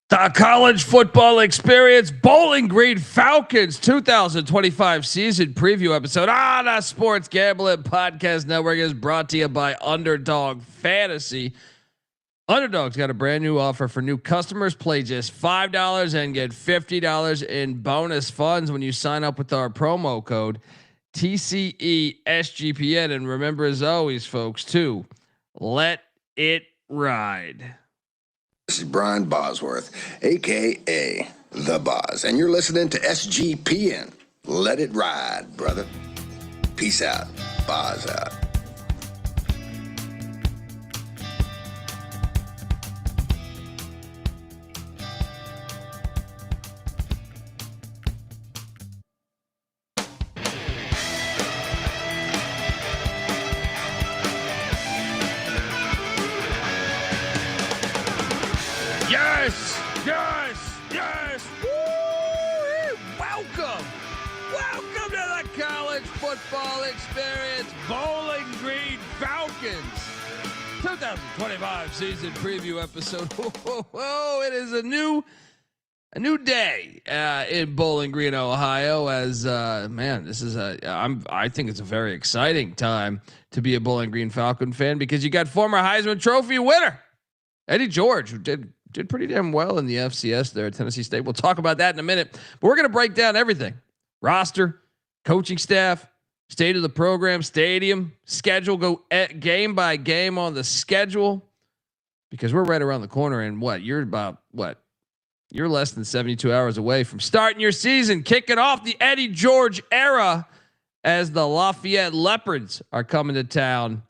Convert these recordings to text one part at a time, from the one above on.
The college football experience, Bowling Green Falcons 2025 season preview episode on the Sports Gambling Podcast Network is brought to you by Underdog Fantasy. Underdog's got a brand new offer for new customers. Play just $5 and get $50 in bonus funds when you sign up with our promo code TCESGPN. And remember, as always, folks, to let it ride. This is Brian Bosworth, a.k.a. The Boz, and you're listening to SGPN. Let it ride, brother. Peace out. Boz out. Yes. Woo! Welcome to the college football experience, Bowling Green Falcons 2025 season preview episode. Whoa, it is a new day in Bowling Green, Ohio. As this is I think it's a very exciting time to be a Bowling Green Falcon fan because you got former Heisman Trophy winner Eddie George, who did pretty damn well in the FCS there at Tennessee State. We'll talk about that in a minute, but we're going to break down everything: roster, coaching staff, state of the program, stadium, schedule, go game by game on the schedule, because we're right around the corner. And you're less than 72 hours away from starting your season, kicking off the Eddie George era as the Lafayette Leopards are coming to town.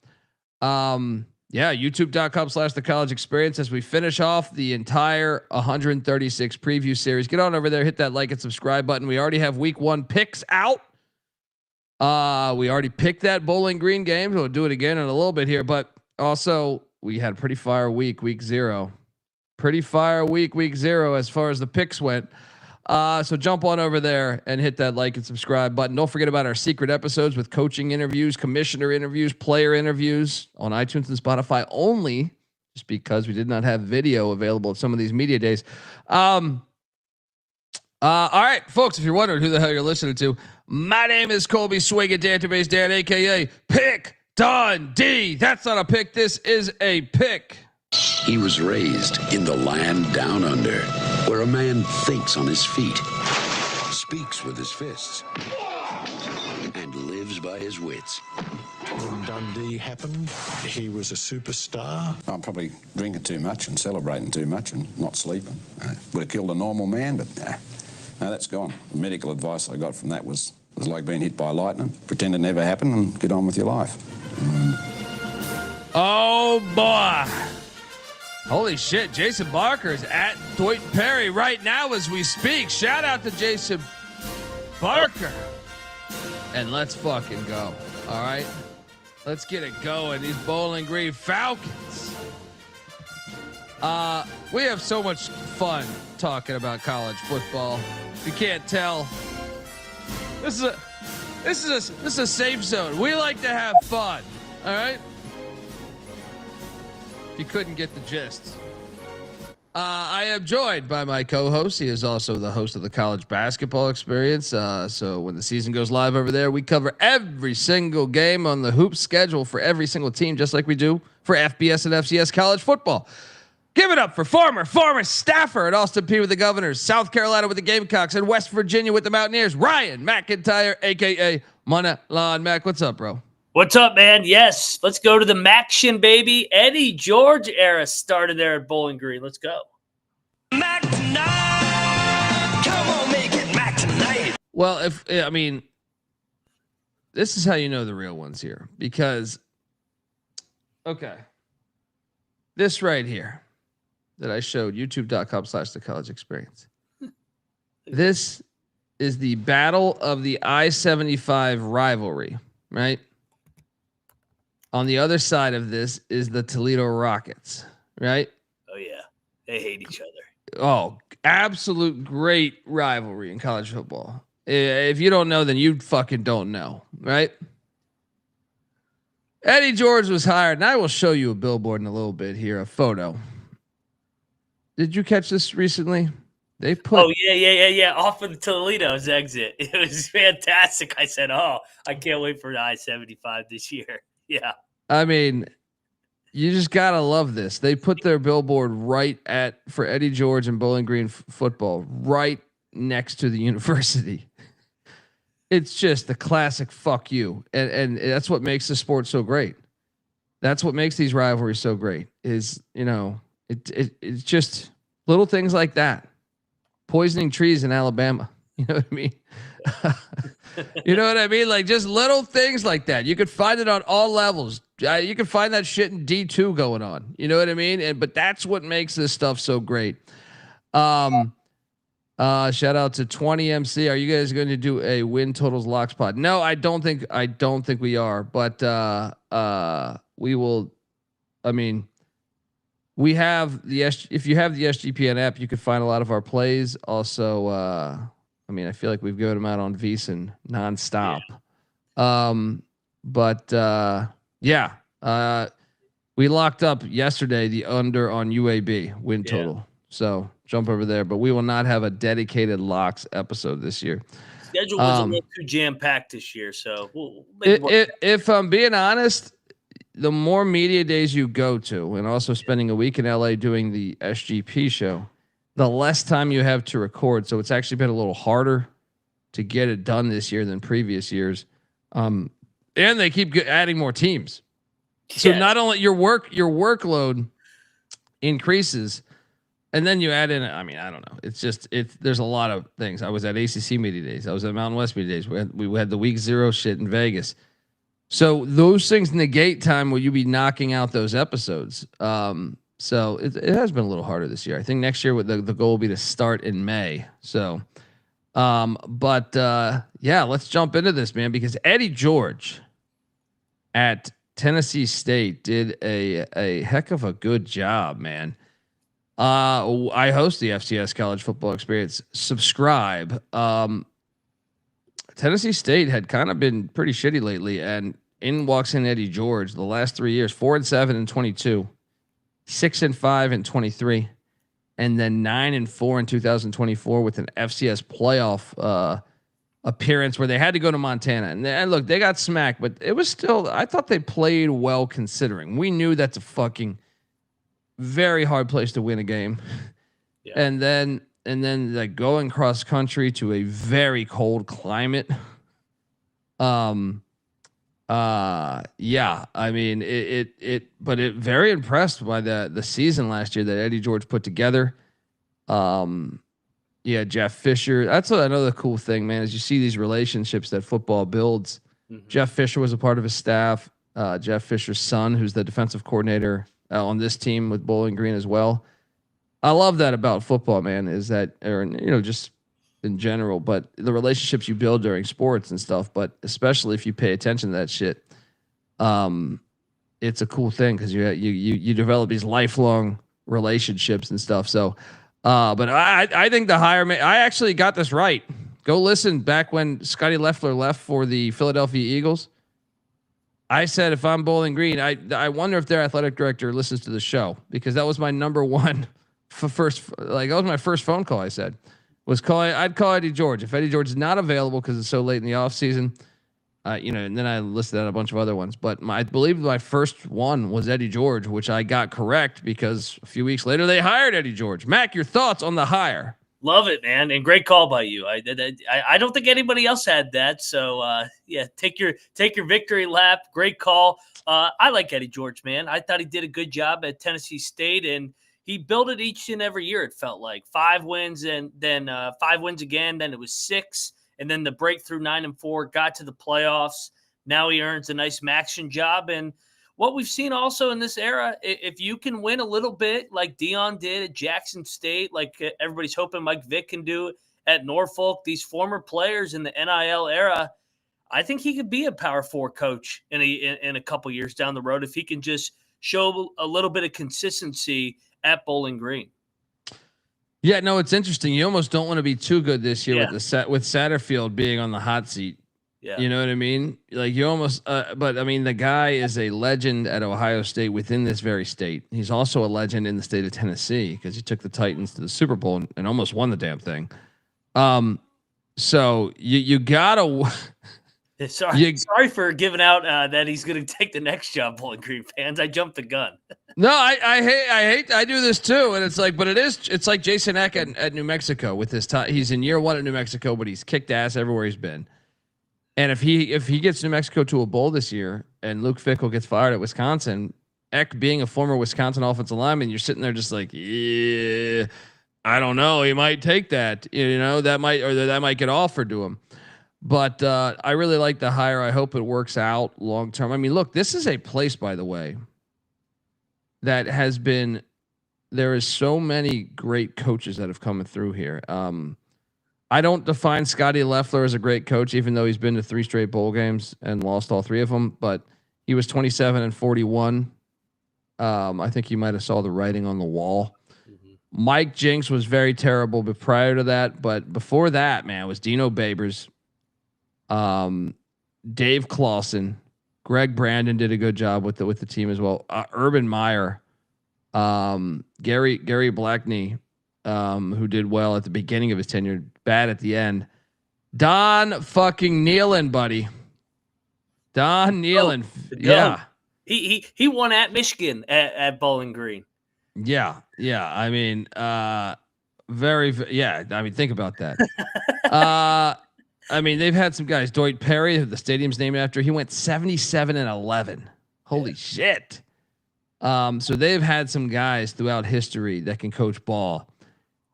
YouTube.com/the college experience as we finish off the entire 136 preview series. Get on over there, hit that like and subscribe button. We already have week 1 picks out. We already picked that Bowling Green game. We'll do it again in a little bit here, but also we had a pretty fire week 0. Pretty fire week 0 as far as the picks went. So jump on over there and hit that like and subscribe button. Don't forget about our secret episodes with coaching interviews, commissioner interviews, player interviews on iTunes and Spotify only, just because we did not have video available at some of these media days. All right, folks, if you're wondering who the hell you're listening to, my name is Colby Swig Database Dan, aka Pick Dundee. That's not a pick. This is a pick. He was raised in the land down under, where a man thinks on his feet, speaks with his fists, and lives by his wits. When Dundee happened, he was a superstar. I'm probably drinking too much and celebrating too much and not sleeping. Would have killed a normal man, but no, that's gone. The medical advice I got from that was like being hit by lightning. Pretend it never happened and get on with your life. Oh, boy. Holy shit, Jason Barker is at Dwight Perry right now as we speak. Shout out to Jason Barker. And let's fucking go. All right? Let's get it going. These Bowling Green Falcons. We have so much fun talking about college football. If you can't tell, this is a safe zone. We like to have fun. All right? You couldn't get the gist. I am joined by my co-host. He is also the host of the college basketball experience. So when the season goes live over there, we cover every single game on the hoop schedule for every single team, just like we do for FBS and FCS college football. Give it up for former staffer at Austin Peay with the Governors, South Carolina with the Gamecocks, and West Virginia with the Mountaineers, Ryan McIntyre, a.k.a. Mana Lon Mac. What's up, bro? What's up, man? Yes, let's go to the Maction, baby. Eddie George era started there at Bowling Green. Let's go. Mac tonight. Come on, make it Mac tonight. Well, this is how you know the real ones here, because, okay, this right here that I showed, youtube.com/the college experience. This is the Battle of the I-75 rivalry, right? On the other side of this is the Toledo Rockets, right? Oh, yeah. They hate each other. Oh, absolute great rivalry in college football. If you don't know, then you fucking don't know, right? Eddie George was hired, and I will show you a billboard in a little bit here, a photo. Did you catch this recently? They put. Oh yeah. Off of the Toledo's exit, it was fantastic. I said, "Oh, I can't wait for I-75 this year." Yeah, I mean, you just gotta love this. They put their billboard for Eddie George and Bowling Green football right next to the university. It's just the classic fuck you, and that's what makes the sport so great. That's what makes these rivalries so great. Is it's just little things like that. Poisoning trees in Alabama. You know what I mean? You know what I mean? Like just little things like that. You could find it on all levels. You can find that shit in D2 going on. You know what I mean? But that's what makes this stuff so great. Shout out to 20MC. Are you guys going to do a win totals locks pod? No, I don't think we are, but we will. I mean, we have if you have the SGPN app, you can find a lot of our plays. Also, I mean, I feel like we've given them out on VSiN nonstop. Yeah. We locked up yesterday the under on UAB win total. So jump over there, but we will not have a dedicated locks episode this year. Schedule was a little too jam packed this year, so if I'm being honest, the more media days you go to, and also spending a week in LA doing the SGP show, the less time you have to record. So it's actually been a little harder to get it done this year than previous years. And they keep adding more teams. So not only your workload increases, and then you add in, I mean, I don't know. There's a lot of things. I was at ACC media days. I was at Mountain West media days. We had the week 0 shit in Vegas. So those things negate time where you be knocking out those episodes. So it has been a little harder this year. I think next year the goal will be to start in May. So, yeah, let's jump into this, man, because Eddie George at Tennessee State did a heck of a good job, man. I host the FCS College Football Experience. Subscribe. Tennessee State had kind of been pretty shitty lately, and in walks in Eddie George. The last 3 years, 4-7 and 22, 6-5 and 23, and then 9-4 in 2024 with an FCS playoff appearance where they had to go to Montana. And look, they got smacked, but it was still, I thought they played well considering. We knew that's a fucking very hard place to win a game. Yeah. And then like going cross country to a very cold climate. Yeah, I mean but very impressed by the season last year that Eddie George put together. Yeah, Jeff Fisher. That's another cool thing, man, is you see these relationships that football builds. Mm-hmm. Jeff Fisher was a part of his staff. Jeff Fisher's son, who's the defensive coordinator on this team with Bowling Green as well. I love that about football, man, is that, or, just in general, but the relationships you build during sports and stuff, but especially if you pay attention to that shit, it's a cool thing because you develop these lifelong relationships and stuff. So, but I think the hire, I actually got this right. Go listen back when Scotty Loeffler left for the Philadelphia Eagles. I said, if I'm Bowling Green, I wonder if their athletic director listens to the show, because that was my number one that was my first phone call. I said, I'd call Eddie George. If Eddie George is not available because it's so late in the off season, and then I listed out a bunch of other ones, but I believe my first one was Eddie George, which I got correct because a few weeks later they hired Eddie George. Mac, your thoughts on the hire? Love it, man, and great call by you. I don't think anybody else had that. So yeah, take your victory lap. Great call. I like Eddie George, man. I thought he did a good job at Tennessee State, and he built it each and every year. It felt like 5 wins, and then 5 wins again. Then it was 6, and then the breakthrough 9-4 got to the playoffs. Now he earns a nice Maxion job. And what we've seen also in this era, if you can win a little bit like Dion did at Jackson State, like everybody's hoping Mike Vick can do at Norfolk, these former players in the NIL era, I think he could be a Power 4 coach in a couple years down the road if he can just show a little bit of consistency at Bowling Green. Yeah, no, it's interesting. You almost don't want to be too good this year with Satterfield being on the hot seat. Yeah. You know what I mean? Like you almost, but I mean, the guy is a legend at Ohio State within this very state. He's also a legend in the state of Tennessee because he took the Titans to the Super Bowl and almost won the damn thing. So you gotta. Sorry for giving out that he's going to take the next job, Bowling Green fans. I jumped the gun. No, I do this too, and it's like, but it's like Jason Eck at New Mexico with his time. He's in year 1 at New Mexico, but he's kicked ass everywhere he's been. And if he gets New Mexico to a bowl this year, and Luke Fickell gets fired at Wisconsin, Eck being a former Wisconsin offensive lineman, you're sitting there just like, yeah, I don't know, he might take that, you know, that might get offered to him. But I really like the hire. I hope it works out long term. I mean, look, this is a place, by the way, that has been. There is so many great coaches that have come through here. I don't define Scotty Loeffler as a great coach, even though he's been to 3 straight bowl games and lost all 3 of them. But he was 27-41. I think you might have saw the writing on the wall. Mm-hmm. Mike Jinks was very terrible, but prior to that, but before that, man, it was Dino Babers, Dave Clawson, Greg Brandon did a good job with the team as well. Urban Meyer, Gary Blackney, who did well at the beginning of his tenure, bad at the end. Don fucking Nealon, buddy. Don Nealon. Yeah. He won at Michigan at Bowling Green. Yeah. I mean, I mean, think about that. I mean, they've had some guys. Dwight Perry, who the stadium's named after, he went 77-11. Holy shit. So they've had some guys throughout history that can coach ball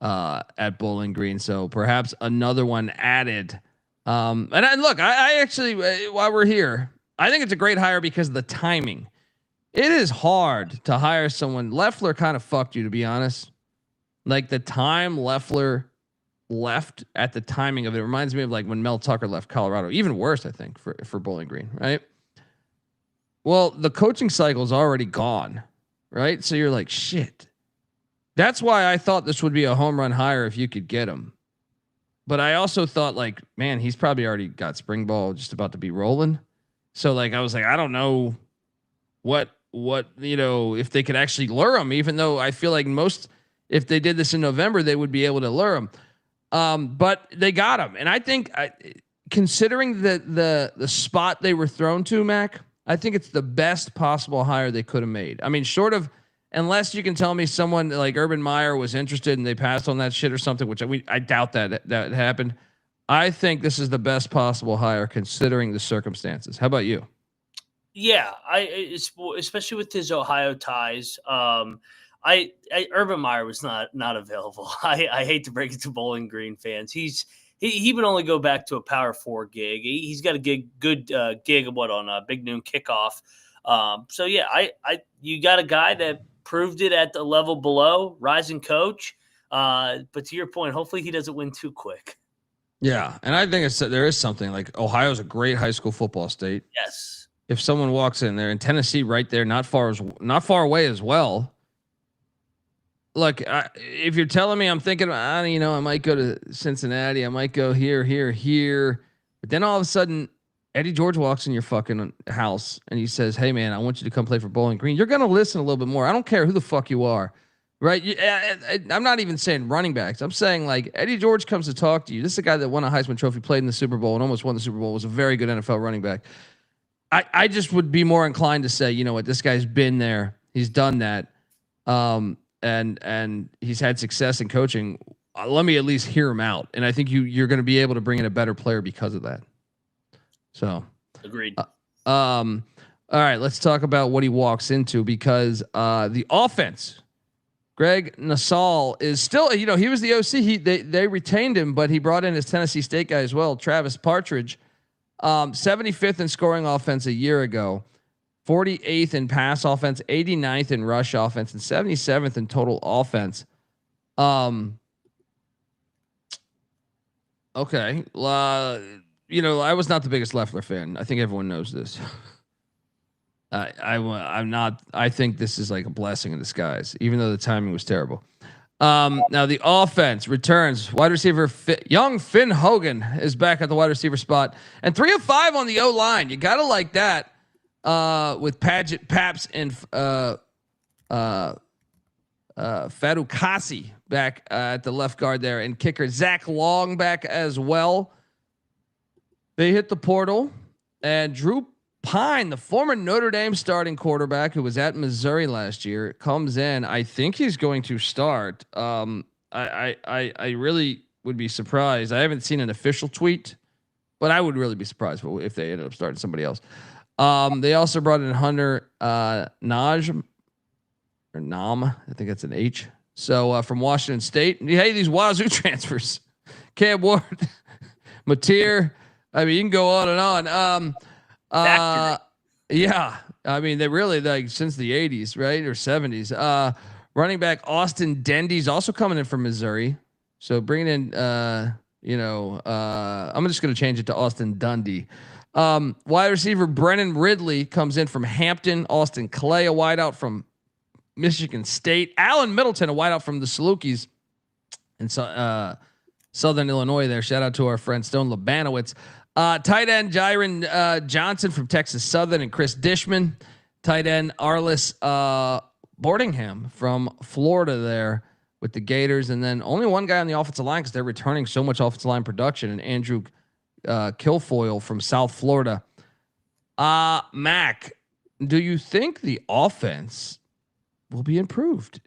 at Bowling Green. So perhaps another one added. And look, I actually, while we're here, I think it's a great hire because of the timing. It is hard to hire someone. Loeffler kind of fucked you, to be honest. Like the time Loeffler left at the timing of it reminds me of like when Mel Tucker left Colorado. Even worse, I think, for Bowling Green, right? Well, the coaching cycle is already gone, right? So you're like, shit. That's why I thought this would be a home run hire if you could get him. But I also thought like, man, he's probably already got spring ball just about to be rolling. So like, I was like, I don't know what, you know, if they could actually lure him, even though I feel like if they did this in November, they would be able to lure him. But they got him. And I think considering the spot they were thrown to, Mac, I think it's the best possible hire they could have made. I mean, short of, unless you can tell me someone like Urban Meyer was interested and they passed on that shit or something, which I doubt that happened. I think this is the best possible hire considering the circumstances. How about you? Yeah, especially with his Ohio ties. Urban Meyer was not available. I hate to break it to Bowling Green fans. He would only go back to a Power 4 gig. He's got a good gig on a Big Noon Kickoff. So yeah, you got a guy that proved it at the level below, rising coach. But to your point, hopefully he doesn't win too quick. Yeah, and I think there is something like Ohio's a great high school football state. Yes. If someone walks in there, and Tennessee right there, not far away as well. Look, if you're telling me, I'm thinking, I might go to Cincinnati. I might go here. But then all of a sudden, Eddie George walks in your fucking house and he says, "Hey, man, I want you to come play for Bowling Green." You're going to listen a little bit more. I don't care who the fuck you are, right? I'm not even saying running backs. I'm saying like Eddie George comes to talk to you. This is a guy that won a Heisman Trophy, played in the Super Bowl, and almost won the Super Bowl, was a very good NFL running back. I just would be more inclined to say, you know what, this guy's been there. He's done that. And he's had success in coaching. Let me at least hear him out. And I think you're going to be able to bring in a better player because of that. So agreed. All right, let's talk about what he walks into because the offense, Greg Nassau is still, he was the OC. They retained him, but he brought in his Tennessee State guy as well, Travis Partridge. 75th in scoring offense a year ago, 48th in pass offense, 89th in rush offense, and 77th in total offense. Okay. I was not the biggest Loeffler fan. I think everyone knows this. I'm not. I think this is like a blessing in disguise, even though the timing was terrible. Now the offense returns. Wide receiver young Finn Hogan is back at the wide receiver spot, and 3 of 5 on the O line. You gotta like that. With Paget, Paps, and Fadukasi back at the left guard there, and kicker Zach Long back as well. They hit the portal, and Drew Pine, the former Notre Dame starting quarterback who was at Missouri last year, comes in. I think he's going to start. I really would be surprised. I haven't seen an official tweet, but I would really be surprised if they ended up starting somebody else. They also brought in Hunter Naj or Nam. I think that's an H. So from Washington State. Hey, these Wazoo transfers. Cam Ward, Mateer. I mean, you can go on and on. Yeah. I mean, they really like since the 80s, right? Or 70s. Running back Austin Dendy's also coming in from Missouri. So bringing in, I'm just going to change it to Austin Dundee. Wide receiver Brennan Ridley comes in from Hampton. Austin Clay, a wideout from Michigan State. Alan Middleton, a wideout from the Salukis in Southern Illinois there. Shout out to our friend Stone Labanowitz. Tight end Jiren Johnson from Texas Southern, and Chris Dishman. Tight end Arliss Boardingham from Florida there with the Gators. And then only one guy on the offensive line because they're returning so much offensive line production, and Andrew Kilfoyle from South Florida. Mac, do you think the offense will be improved?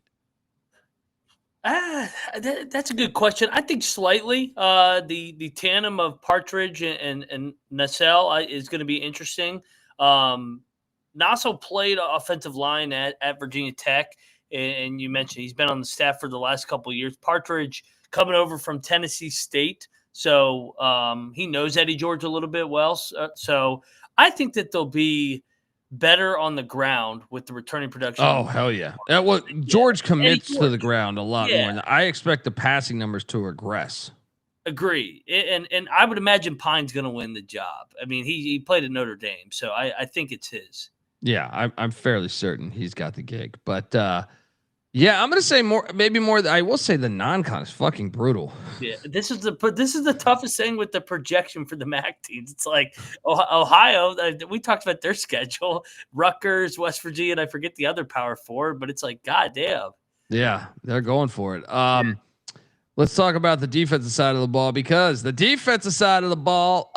That's a good question. I think slightly. The tandem of Partridge and Nassau is going to be interesting. Nassau played offensive line at Virginia Tech, and you mentioned he's been on the staff for the last couple of years. Partridge coming over from Tennessee State, so he knows Eddie George a little bit well. So I think that they'll be better on the ground with the returning production. Oh, hell yeah. George commits to the ground a lot more. And I expect the passing numbers to regress. Agree. And I would imagine Pine's going to win the job. I mean, he played at Notre Dame, so I think it's his. Yeah, I'm fairly certain he's got the gig. But yeah, I'm going to say maybe more. I will say the non-con is fucking brutal. Yeah, this is the toughest thing with the projection for the MAC teams. It's like Ohio. We talked about their schedule. Rutgers, West Virginia, and I forget the other Power Four. But it's like, goddamn. Yeah, they're going for it. Let's talk about the defensive side of the ball, because the defensive side of the ball,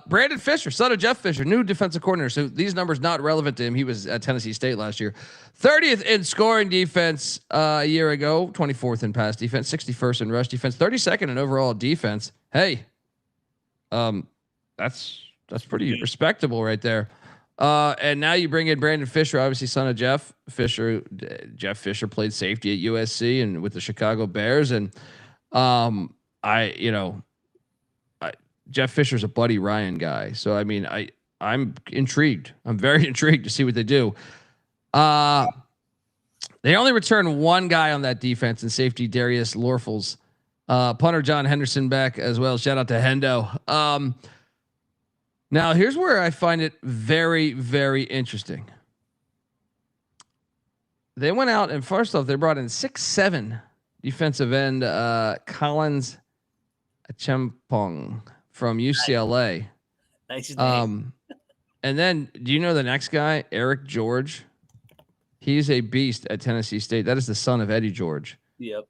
Brandon Fisher, son of Jeff Fisher, new defensive coordinator. So these numbers not relevant to him. He was at Tennessee State last year. 30th in scoring defense a year ago, 24th in pass defense, 61st in rush defense, 32nd in overall defense. Hey, that's pretty respectable right there. And now you bring in Brandon Fisher, obviously son of Jeff Fisher. Jeff Fisher played safety at USC and with the Chicago Bears, and Jeff Fisher's a Buddy Ryan guy. So, I mean, I'm intrigued. I'm very intrigued to see what they do. They only return one guy on that defense, and safety Darius Lorfels, punter John Henderson back as well. Shout out to Hendo. Now here's where I find it very, very interesting. They went out, and first off, they brought in 6'7" defensive end Collins Achempong from UCLA. Nice name. And then do you know the next guy, Eric George? He's a beast at Tennessee State. That is the son of Eddie George. Yep.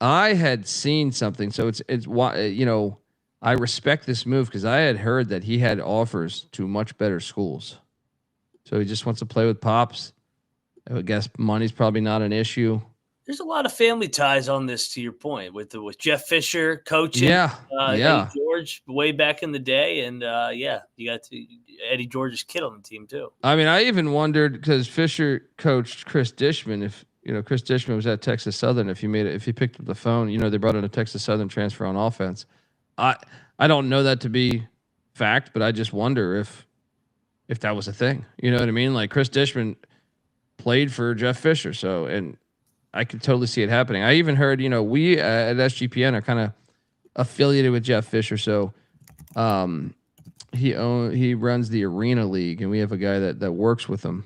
I had seen something, so it's I respect this move because I had heard that he had offers to much better schools. So he just wants to play with Pops. I would guess money's probably not an issue. There's a lot of family ties on this, to your point, with Jeff Fisher coaching. Yeah. Eddie George way back in the day. And you got Eddie George's kid on the team too. I mean, I even wondered, because Fisher coached Chris Dishman, if Chris Dishman was at Texas Southern, if he picked up the phone, they brought in a Texas Southern transfer on offense. I don't know that to be fact, but I just wonder if that was a thing. You know what I mean? Like, Chris Dishman played for Jeff Fisher, so, and I could totally see it happening. I even heard, we at SGPN are kind of affiliated with Jeff Fisher, so he runs the Arena League, and we have a guy that works with him.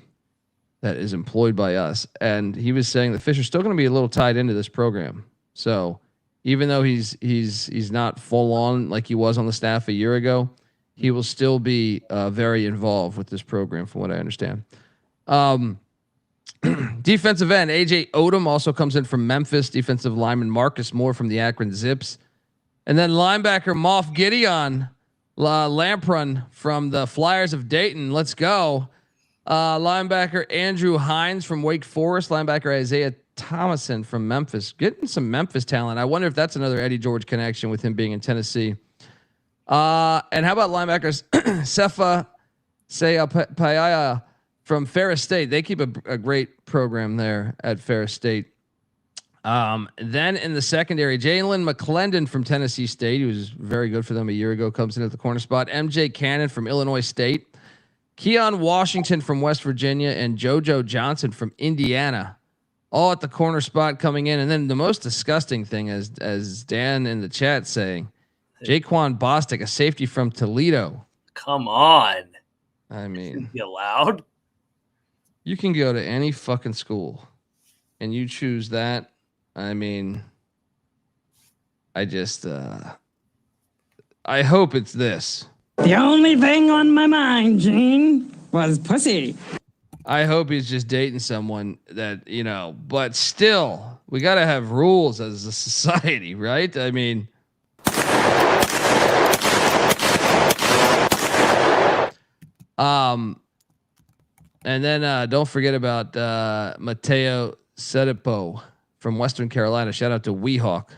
that is employed by us, and he was saying that Fisher's still going to be a little tied into this program. So even though he's not full on like he was on the staff a year ago, he will still be very involved with this program, from what I understand. Defensive end AJ Odom also comes in from Memphis. Defensive lineman Marcus Moore from the Akron Zips, and then linebacker Moff Gideon Lamprun from the Flyers of Dayton. Let's go. Linebacker Andrew Hines from Wake Forest. Linebacker Isaiah Thomason from Memphis. Getting some Memphis talent. I wonder if that's another Eddie George connection with him being in Tennessee. And how about linebackers Sefa Payaya from Ferris State? They keep a great program there at Ferris State. Then in the secondary, Jalen McClendon from Tennessee State, who was very good for them a year ago, comes in at the corner spot. MJ Cannon from Illinois State. Keon Washington from West Virginia and JoJo Johnson from Indiana, all at the corner spot coming in. And then the most disgusting thing, as Dan in the chat saying, Jaquan Bostic, a safety from Toledo. Come on. I mean, you allowed? You can go to any fucking school and you choose that. I mean, I just, I hope it's this. The only thing on my mind, Gene, was pussy. I hope he's just dating someone that, you know, but still, we got to have rules as a society, right? I mean, and then don't forget about Mateo Sedipo from Western Carolina. Shout out to Weehawk.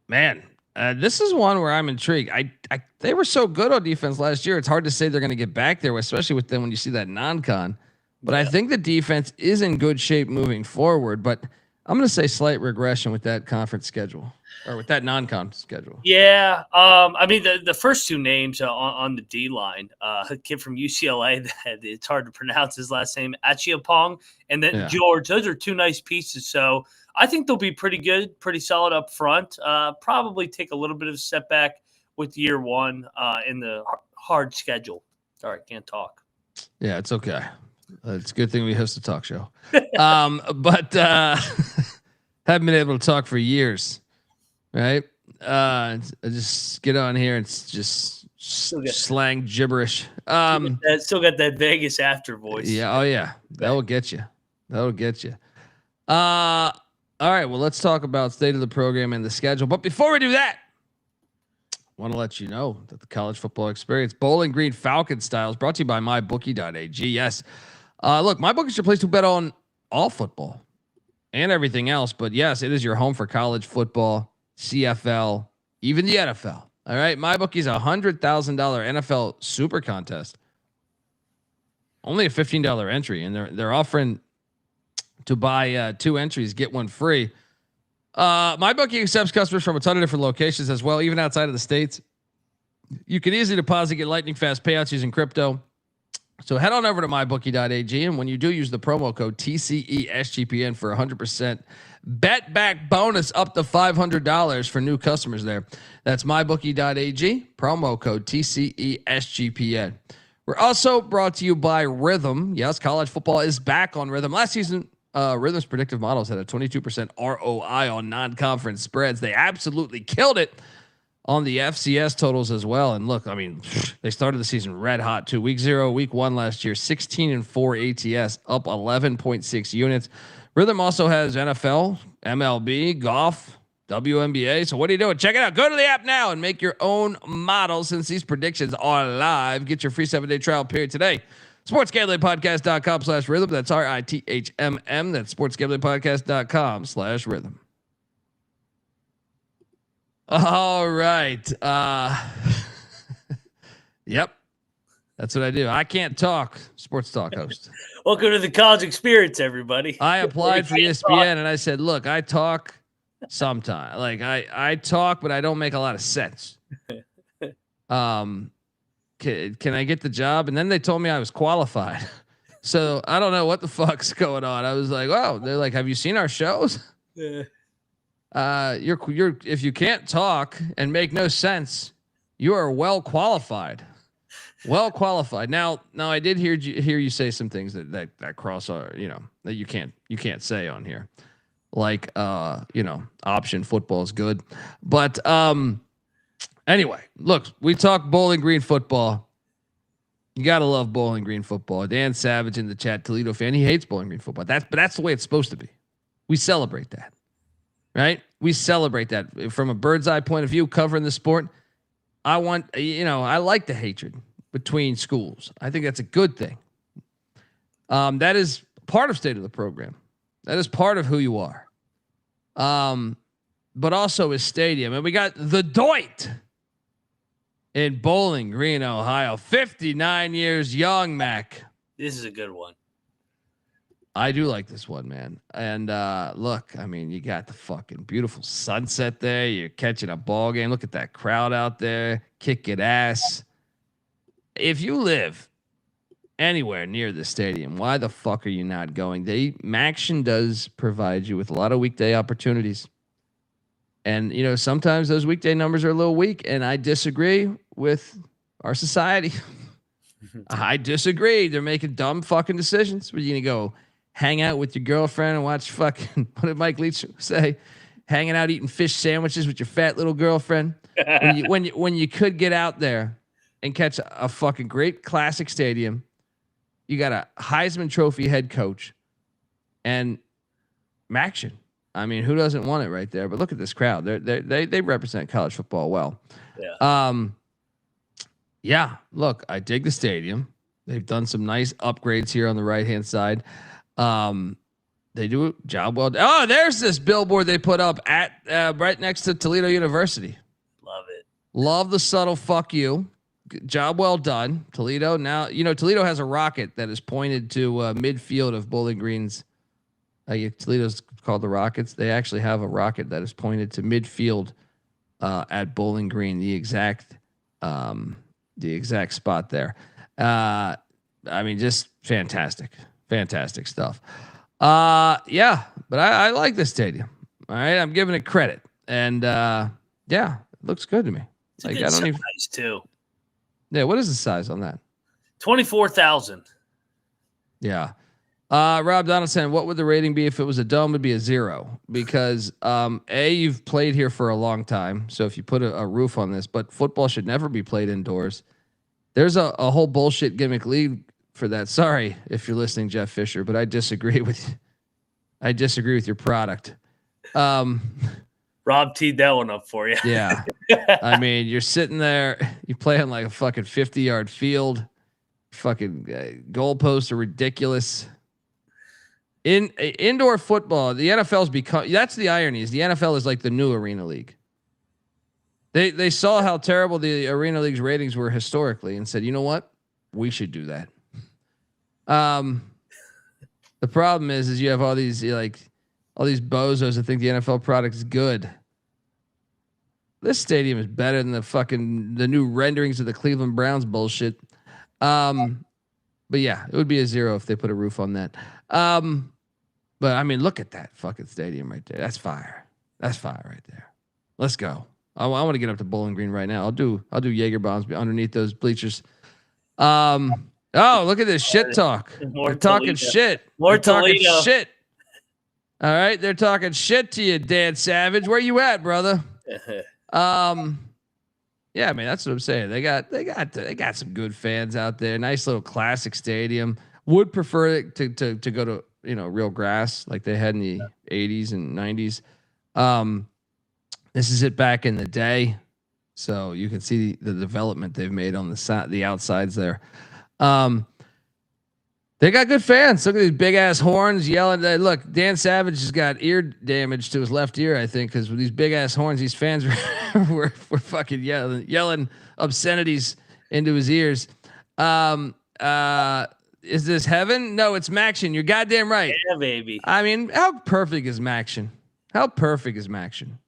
Man, this is one where I'm intrigued. They were so good on defense last year. It's hard to say they're going to get back there, especially with them when you see that non-con. But I think the defense is in good shape moving forward. But I'm going to say slight regression with that conference schedule, or with that non-con schedule. Yeah. I mean, the first two names on the D line, a kid from UCLA that it's hard to pronounce his last name, Achiapong, and then George. Those are two nice pieces. So I think they'll be pretty good, pretty solid up front. Probably take a little bit of a step back with year one in the hard schedule. Sorry, can't talk. Yeah, it's okay. It's a good thing we host a talk show. But haven't been able to talk for years, right? I just get on here and just slang gibberish. Still got that Vegas after voice. Yeah. Oh yeah. That will get you. That'll get you. All right. Well, let's talk about state of the program and the schedule. But before we do that, I want to let you know that the college football experience, Bowling Green Falcons styles, brought to you by mybookie.ag. Yes. Look, MyBookie is your place to bet on all football and everything else. But yes, it is your home for college football, CFL, even the NFL. All right. MyBookie is $100,000 NFL super contest. Only a $15 entry. And they're offering to buy 2 entries, get 1 free. MyBookie accepts customers from a ton of different locations as well, even outside of the States. You can easily deposit, get lightning fast payouts using crypto. So head on over to mybookie.ag, and when you do, use the promo code TCESGPN for 100% bet back bonus up to $500 for new customers there. That's mybookie.ag, promo code TCESGPN. We're also brought to you by Rhythm. Yes, college football is back on Rhythm. Last season, Rhythm's predictive models had a 22% ROI on non-conference spreads. They absolutely killed it on the FCS totals as well. And look, I mean, they started the season red hot too. Week 0, week 1 last year, 16-4 ATS, up 11.6 units. Rhythm also has NFL, MLB, golf, WNBA. So what are you doing? Check it out. Go to the app now and make your own model. Since these predictions are live, get your free 7-day trial period today. SportsGamblingPodcast.com/rhythm. That's RITHMM. That's SportsGamblingPodcast.com/rhythm. All right. Yep. That's what I do. I can't talk. Sports talk host. Welcome to the college experience, everybody. I applied for ESPN and I said, look, I talk sometimes. Like I talk, but I don't make a lot of sense. Can I get the job? And then they told me I was qualified. So I don't know what the fuck's going on. I was like, wow. They're like, have you seen our shows? Yeah. You're if you can't talk and make no sense, you are well qualified. Well qualified. Now I did hear you say some things that cross our, that you can't say on here. Like option football is good. But anyway, look, we talk Bowling Green football. You gotta love Bowling Green football. Dan Savage in the chat, Toledo fan. He hates Bowling Green football. But that's the way it's supposed to be. We celebrate that. Right? We celebrate that from a bird's eye point of view, covering the sport. I like the hatred between schools. I think that's a good thing. That is part of state of the program. That is part of who you are. But also his stadium. And we got the Doit in Bowling Green, Ohio. 59 years young, Mac. This is a good one. I do like this one, man. And look, I mean, you got the fucking beautiful sunset there. You're catching a ball game. Look at that crowd out there, kicking ass. If you live anywhere near the stadium, why the fuck are you not going? Maction does provide you with a lot of weekday opportunities. And, sometimes those weekday numbers are a little weak, and I disagree with our society. I disagree. They're making dumb fucking decisions. Where you going to go hang out with your girlfriend and watch fucking, what did Mike Leach say? Hanging out eating fish sandwiches with your fat little girlfriend. when you could get out there and catch a fucking great classic stadium. You got a Heisman Trophy head coach and Maction. I mean, who doesn't want it right there? But look at this crowd. They represent college football well. Yeah. Yeah. Look, I dig the stadium. They've done some nice upgrades here on the right-hand side. They do a job well. Oh, there's this billboard they put up at right next to Toledo University. Love it. Love the subtle fuck you. Job well done, Toledo. Now Toledo has a rocket that is pointed to midfield of Bowling Green's. Toledo's called the Rockets. They actually have a rocket that is pointed to midfield at Bowling Green, the exact spot there. I mean, just fantastic stuff. Yeah, but I like this stadium. All right, I'm giving it credit, and yeah, it looks good to me. It's a good size too. Yeah, what is the size on that? 24,000. Yeah. Rob Donaldson, what would the rating be if it was a dome? It'd be a 0 because you've played here for a long time. So if you put a roof on this, but football should never be played indoors. There's a whole bullshit gimmick league for that. Sorry if you're listening, Jeff Fisher, but I disagree with your product. Rob teed that one up for you. Yeah. I mean, you're sitting there, you play on like a fucking 50-yard field. Fucking goalposts are ridiculous. In indoor football, the NFL's become, that's the irony, is the NFL is like the new arena league. They saw how terrible the arena league's ratings were historically and said, you know what? We should do that. The problem is you have all these bozos that think the NFL product is good. This stadium is better than the new renderings of the Cleveland Browns bullshit. But yeah, it would be a 0 if they put a roof on that. But I mean, look at that fucking stadium right there. That's fire. That's fire right there. Let's go. I want to get up to Bowling Green right now. I'll do Jaeger bombs underneath those bleachers. Oh, look at this shit talk. They're talking shit. More They're talking Toledo. shit. All right, they're talking shit to you, Dan Savage. Where you at, brother? Yeah, I mean, that's what I'm saying. They got some good fans out there. Nice little classic stadium. Would prefer it to go to real grass like they had in the 80s and 90s. This is it back in the day, so you can see the development they've made on the outsides there. They got good fans. Look at these big ass horns yelling. Look, Dan Savage has got ear damage to his left ear, I think, because with these big ass horns, these fans were fucking yelling obscenities into his ears. Is this heaven? No, it's Maction. You're goddamn right. Yeah, baby. I mean, how perfect is Maction? How perfect is Maction?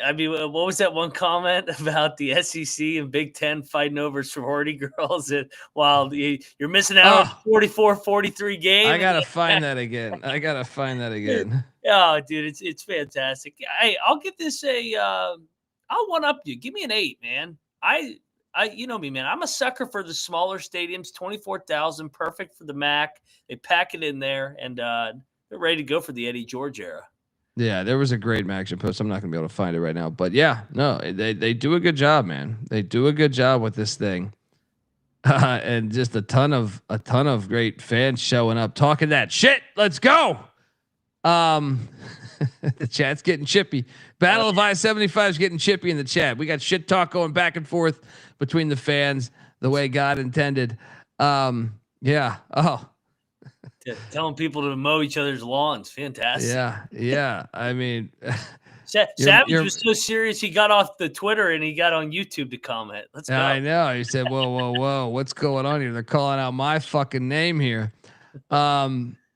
I mean, what was that one comment about the SEC and Big Ten fighting over sorority girls? And while you're missing out on 44-43 game. I gotta find that again. Oh, dude, it's fantastic. Hey, I'll give this I'll one up you. Give me an 8, man. you know me, man. I'm a sucker for the smaller stadiums. 24,000, perfect for the MAC. They pack it in there, and they're ready to go for the Eddie George era. Yeah, there was a great Maction post. I'm not gonna be able to find it right now, but yeah, no, they do a good job, man. They do a good job with this thing, and just a ton of great fans showing up, talking that shit. Let's go. The chat's getting chippy. Battle of I-75 is getting chippy in the chat. We got shit talk going back and forth between the fans, the way God intended. Yeah. Oh. Telling people to mow each other's lawns. Fantastic. Yeah. I mean, Savage was so serious he got off the Twitter and he got on YouTube to comment. Let's go. I know. He said, whoa, what's going on here? They're calling out my fucking name here.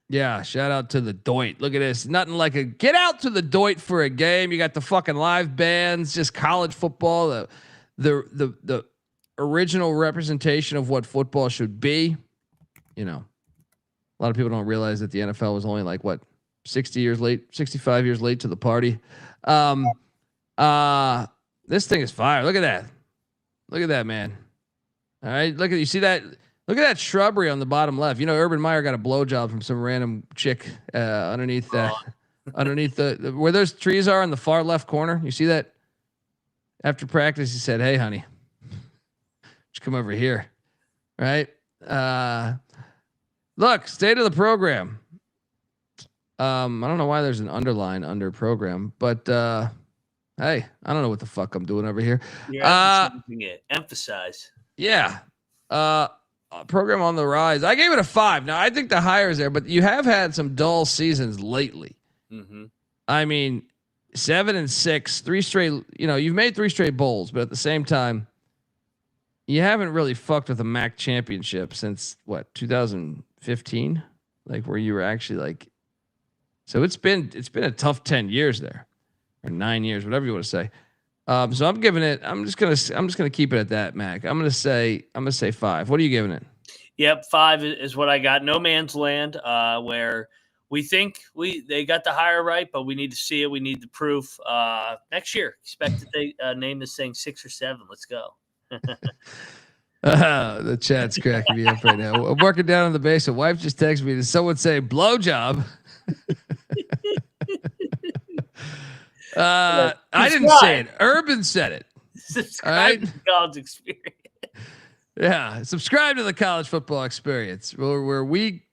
Yeah, shout out to the Doit. Look at this. Nothing like a get out to the Doit for a game. You got the fucking live bands, just college football, the original representation of what football should be. You know, a lot of people don't realize that the NFL was only like 65 years late to the party. This thing is fire. Look at that. Look at that, man. All right. You see that? Look at that shrubbery on the bottom left. You know, Urban Meyer got a blowjob from some random chick underneath the where those trees are in the far left corner. You see that? After practice, he said, "Hey, honey, just come over here." Right? Look, state of the program. I don't know why there's an underline under program, but hey, I don't know what the fuck I'm doing over here. You're emphasizing it. Emphasize. Yeah. Program on the rise. I gave it a 5. Now I think the higher is there, but you have had some dull seasons lately. Mm-hmm. I mean, 7-6, 3 straight. You know, you've made 3 straight bowls, but at the same time, you haven't really fucked with a MAC championship since 2015, like where you were actually like. So it's been a tough 10 years there, or 9 years, whatever you want to say. So I'm giving it. I'm just gonna keep it at that, Mac. I'm gonna say 5. What are you giving it? Yep, 5 is what I got. No man's land, where we think they got the hire right, but we need to see it. We need the proof. Next year, expect that they name this thing 6 or 7. Let's go. The chat's cracking me up right now. I'm working down in the basement. Wife just texted me. Did someone say blowjob? I didn't say it. Urban said it. Subscribe to the college experience. Yeah, subscribe to the college football experience, where we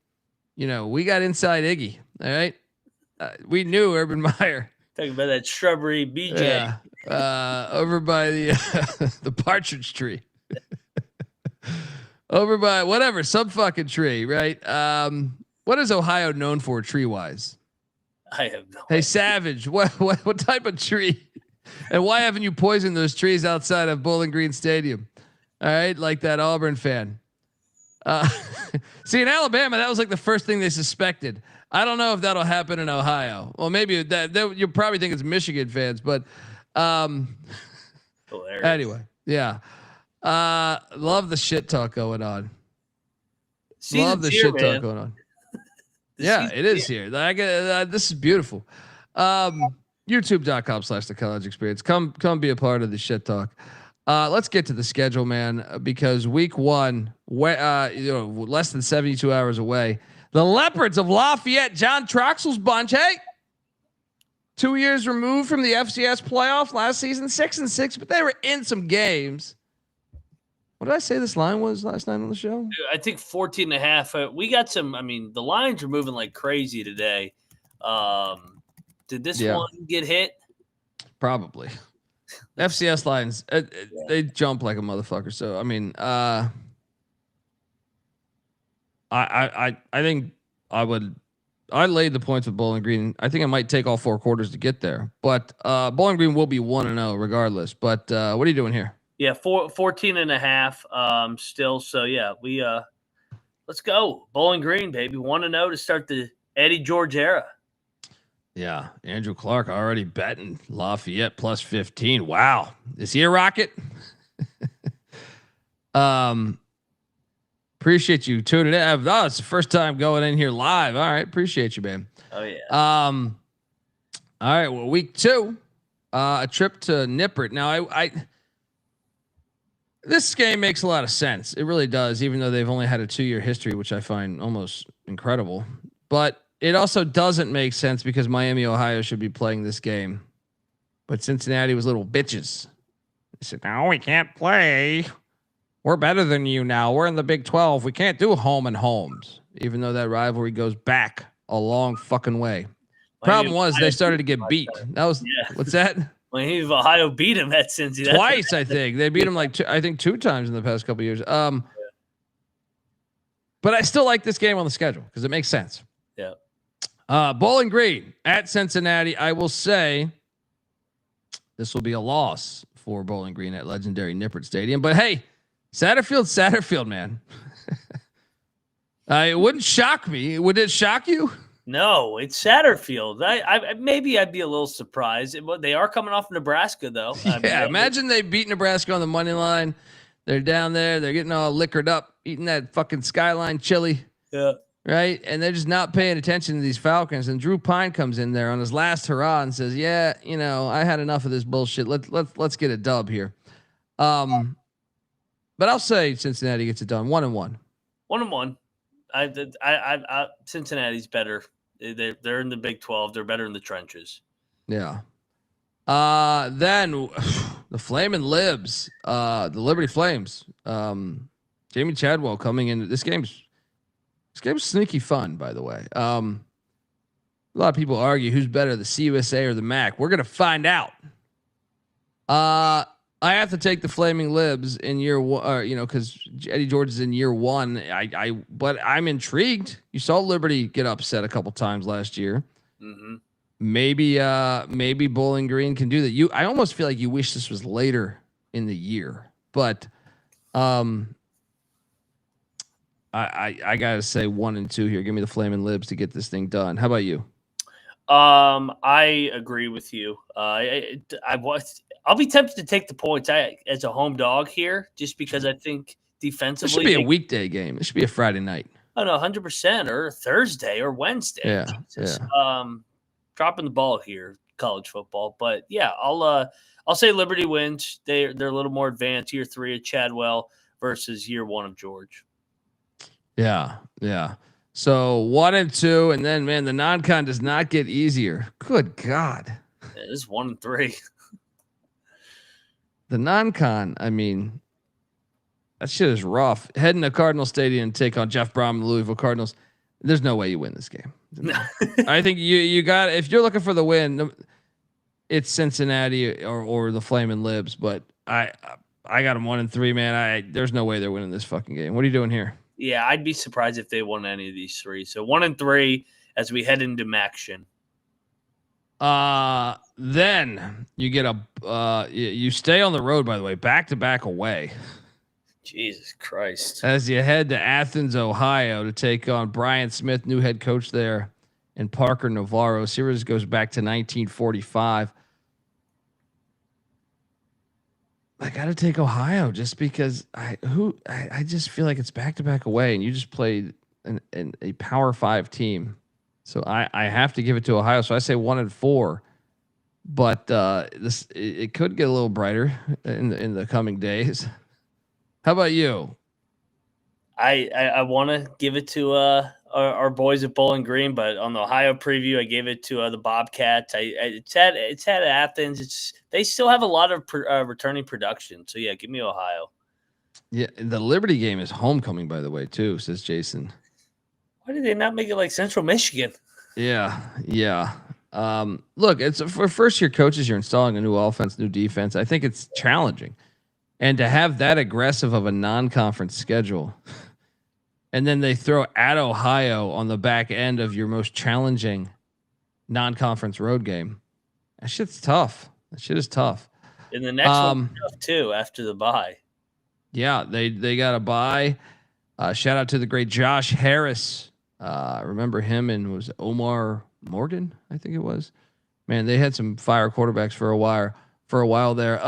got inside Iggy. All right, we knew Urban Meyer. Talking about that shrubbery BJ. Yeah, over by the partridge tree. Over by whatever, some fucking tree, right? What is Ohio known for tree wise? I have no Hey, idea. Savage, what type of tree? And why haven't you poisoned those trees outside of Bowling Green Stadium? All right, like that Auburn fan. See, in Alabama, that was like the first thing they suspected. I don't know if that'll happen in Ohio. Well, maybe that you probably think it's Michigan fans, but anyway, yeah. Love the shit talk going on. Love the shit talk going on. Yeah, it is here. This is beautiful. YouTube.com/the college experience. Come be a part of the shit talk. Let's get to the schedule, man, because week 1, less than 72 hours away. The Leopards of Lafayette, John Troxell's bunch. Hey, 2 years removed from the FCS playoff last season, 6-6, but they were in some games. What did I say this line was last night on the show? I think 14.5. We got some. I mean, the lines are moving like crazy today. Did this one get hit? Probably. FCS lines, they jump like a motherfucker. So I mean, I think I laid the points with Bowling Green. I think I might take all 4 quarters to get there, but Bowling Green will be 1-0 regardless. But what are you doing here? Yeah, 14.5 still. So yeah, we let's go. Bowling Green, baby. 1-0 to start the Eddie George era. Yeah, Andrew Clark already betting Lafayette plus 15. Wow, is he a rocket? Appreciate you tuning in. Oh, it's the first time going in here live. All right, appreciate you, man. Oh yeah. All right. Well, week 2, a trip to Nippert. Now, This game makes a lot of sense. It really does, even though they've only had a 2-year history, which I find almost incredible. But it also doesn't make sense because Miami, Ohio should be playing this game. But Cincinnati was little bitches. They said, no, we can't play. We're better than you now. We're in the Big 12. We can't do home and homes, even though that rivalry goes back a long fucking way. Problem was they started to get beat. That was what's that? Miami of Ohio beat him at Cincy Twice, I think. They beat him like I think 2 times in the past couple of years. But I still like this game on the schedule because it makes sense. Yeah. Bowling Green at Cincinnati. I will say this will be a loss for Bowling Green at legendary Nippert Stadium. But hey, Satterfield, man. It wouldn't shock me. Would it shock you? No, it's Satterfield. I maybe I'd be a little surprised. They are coming off Nebraska, though. Yeah, imagine they beat Nebraska on the money line. They're down there. They're getting all liquored up, eating that fucking Skyline chili. Yeah. Right? And they're just not paying attention to these Falcons. And Drew Pine comes in there on his last hurrah and says, yeah, I had enough of this bullshit. Let's get a dub here. But I'll say Cincinnati gets it done 1-1. 1-1. Cincinnati's better. They're in the Big 12. They're better in the trenches. Yeah. Then the Flamin' Libs, the Liberty Flames. Jamie Chadwell coming in. This game's sneaky fun, by the way. A lot of people argue who's better, the CUSA or the MAC. We're gonna find out. I have to take the Flaming Libs in year one, because Eddie George is in year one. But I'm intrigued. You saw Liberty get upset a couple times last year. Mm-hmm. Maybe Bowling Green can do that. I almost feel like you wish this was later in the year, but I gotta say 1 and 2 here. Give me the Flaming Libs to get this thing done. How about you? I agree with you. I'll be tempted to take the points as a home dog here, just because I think defensively It should be a weekday game. It should be a Friday night. Oh no, 100%, or Thursday or Wednesday. Yeah, Jesus. Dropping the ball here, college football. But yeah, I'll say Liberty wins. They're a little more advanced. Year 3 of Chadwell versus year 1 of George. Yeah. So 1 and 2, and then man, the non-con does not get easier. Good God. Yeah, this is 1 and 3. The non-con, I mean, that shit is rough. Heading to Cardinal Stadium and take on Jeff Brom and the Louisville Cardinals. There's no way you win this game. I think you got, if you're looking for the win, it's Cincinnati or the Flamin' Libs. But I got them 1 and 3, man. There's no way they're winning this fucking game. What are you doing here? Yeah, I'd be surprised if they won any of these 3. So 1 and 3 as we head into Maction. Then you get you stay on the road, by the way, back-to-back away. Jesus Christ. As you head to Athens, Ohio to take on Brian Smith, new head coach there, and Parker Navarro. Series goes back to 1945. I got to take Ohio just because I just feel like it's back-to-back away, and you just played a Power 5 team. So I have to give it to Ohio. So I say 1 and 4, but it could get a little brighter in the coming days. How about you? I want to give it to our boys at Bowling Green, but on the Ohio preview, I gave it to the Bobcats. It's at Athens. They still have a lot of returning production. So yeah, give me Ohio. Yeah, the Liberty game is homecoming, by the way, too, says Jason. Why did they not make it like Central Michigan? Yeah. Look, it's for first-year coaches. You're installing a new offense, new defense. I think it's challenging, and to have that aggressive of a non-conference schedule, and then they throw at Ohio on the back end of your most challenging non-conference road game. That shit's tough. That shit is tough. And the next one tough too after the bye. Yeah, they got a bye. Shout out to the great Josh Harris. Remember him and was Omar Morgan, I think it was. Man, they had some fire quarterbacks for a while there.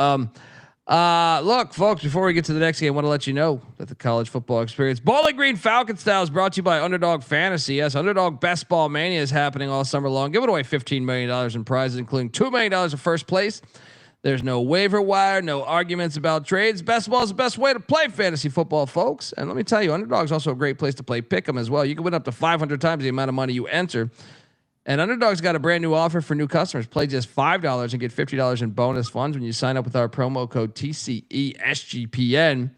Look, folks, before we get to the next game, I want to let you know that the college football experience Bowling Green Falcons style is brought to you by Underdog Fantasy. Yes, Underdog Best Ball Mania is happening all summer long. Giving away $15 million in prizes, including $2 million in first place. There's no waiver wire, no arguments about trades. Best ball is the best way to play fantasy football, folks. And let me tell you, Underdog's also a great place to play pick'em as well. You can win up to 500 times the amount of money you enter. And Underdog's got a brand new offer for new customers. Play just $5 and get $50 in bonus funds when you sign up with our promo code TCESGPN.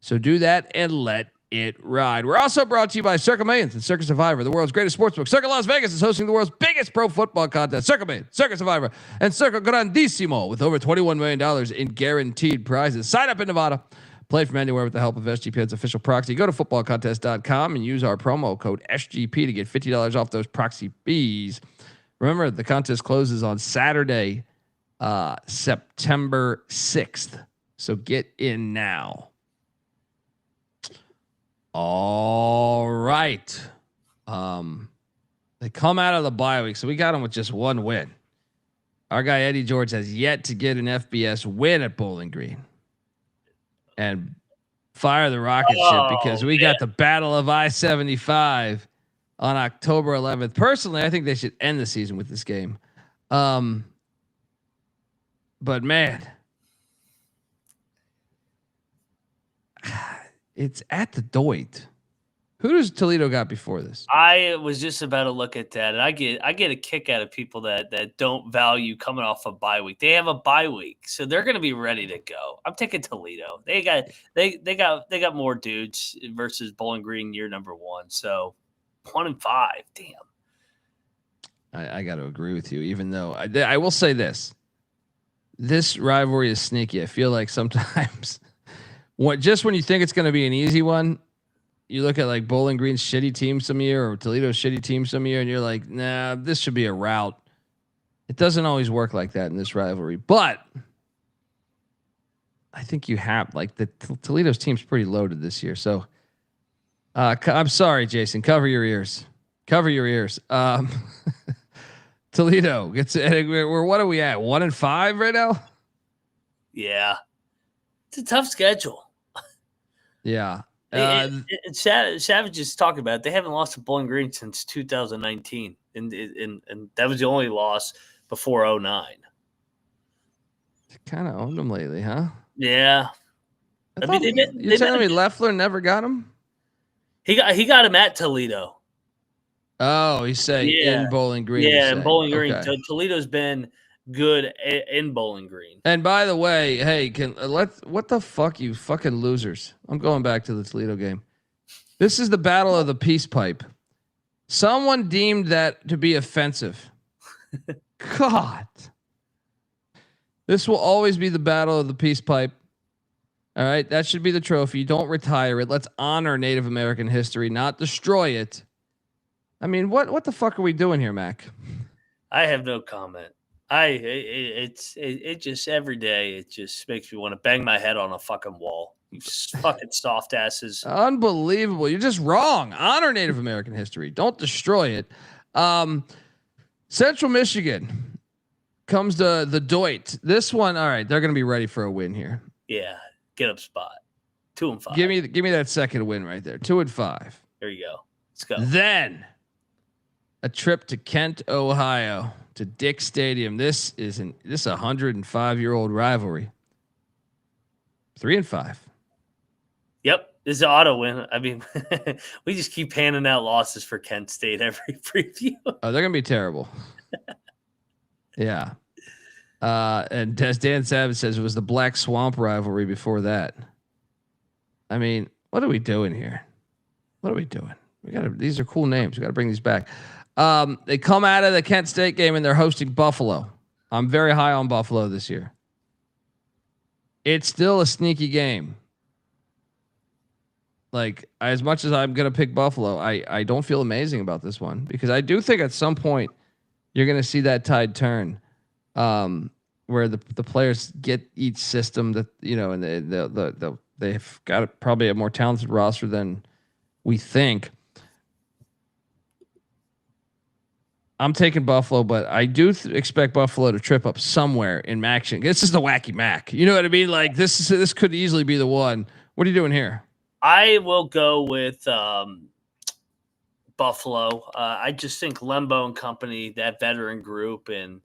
So do that and let it ride. We're also brought to you by Circa Millions and Circa Survivor, the world's greatest sportsbook. Circa Las Vegas is hosting the world's biggest pro football contest. Circa Millions, Circa Survivor, and Circa Grandissimo with over $21 million in guaranteed prizes. Sign up in Nevada. Play from anywhere with the help of SGPN's official proxy. Go to footballcontest.com and use our promo code SGP to get $50 off those proxy fees. Remember, the contest closes on Saturday, September 6th. So get in now. All right. They come out of the bye week, so we got them with just one win. Our guy Eddie George has yet to get an FBS win at Bowling Green. And fire the rocket ship because we got the Battle of I-75 on October 11th. Personally, I think they should end the season with this game. But man, it's at the Doit. Who does Toledo got before this? I was just about to look at that, and I get a kick out of people that don't value coming off a bye week. They have a bye week, so they're going to be ready to go. I'm taking Toledo. They got more dudes versus Bowling Green year number 1. So 1-5. Damn. I got to agree with you, even though I will say this rivalry is sneaky. I feel like sometimes when you think it's going to be an easy one, you look at like Bowling Green's shitty team some year or Toledo's shitty team some year, and you're like, nah, this should be a rout. It doesn't always work like that in this rivalry, but I think you have like the Toledo's team's pretty loaded this year. So I'm sorry, Jason, cover your ears. Toledo gets we're what are we at? 1-5 right now? Yeah. It's a tough schedule. Yeah. Savage is talking about it. They haven't lost to Bowling Green since 2019, and that was the only loss before 2009. Kind of owned them lately, huh? Yeah. You're telling me Leffler never got him? He got him at Toledo. Oh, he's saying in Bowling Green. Yeah, in Bowling Green. Okay. Toledo's been good in Bowling Green. And by the way, hey, what the fuck, you fucking losers? I'm going back to the Toledo game. This is the battle of the peace pipe. Someone deemed that to be offensive. God. This will always be the battle of the peace pipe. All right, that should be the trophy. Don't retire it. Let's honor Native American history, not destroy it. I mean, what the fuck are we doing here, Mac? I have no comment. It just every day it just makes me want to bang my head on a fucking wall. You fucking soft asses. Unbelievable. You're just wrong. Honor Native American history. Don't destroy it. Central Michigan comes to the Doit. This one, all right, they're going to be ready for a win here. Yeah, get up spot. 2-5. Give me that second win right there. 2-5. There you go. Let's go. Then a trip to Kent, Ohio, to Dick Stadium. This is a 105-year-old rivalry. 3-5. Yep, this is an auto win. I mean, we just keep handing out losses for Kent State every preview. Oh, they're gonna be terrible. Yeah. And as Dan Savage says, it was the Black Swamp rivalry before that. I mean, what are we doing here? What are we doing? These are cool names. We got to bring these back. They come out of the Kent State game and they're hosting Buffalo. I'm very high on Buffalo this year. It's still a sneaky game. Like, as much as I'm going to pick Buffalo, I don't feel amazing about this one because I do think at some point you're going to see that tide turn, where the players get each system that, you know, and they've got probably a more talented roster than we think. I'm taking Buffalo, but I do expect Buffalo to trip up somewhere in action. This is the wacky Mac. You know what I mean? Like this could easily be the one. What are you doing here? I will go with Buffalo. I just think Lembo and company, that veteran group, and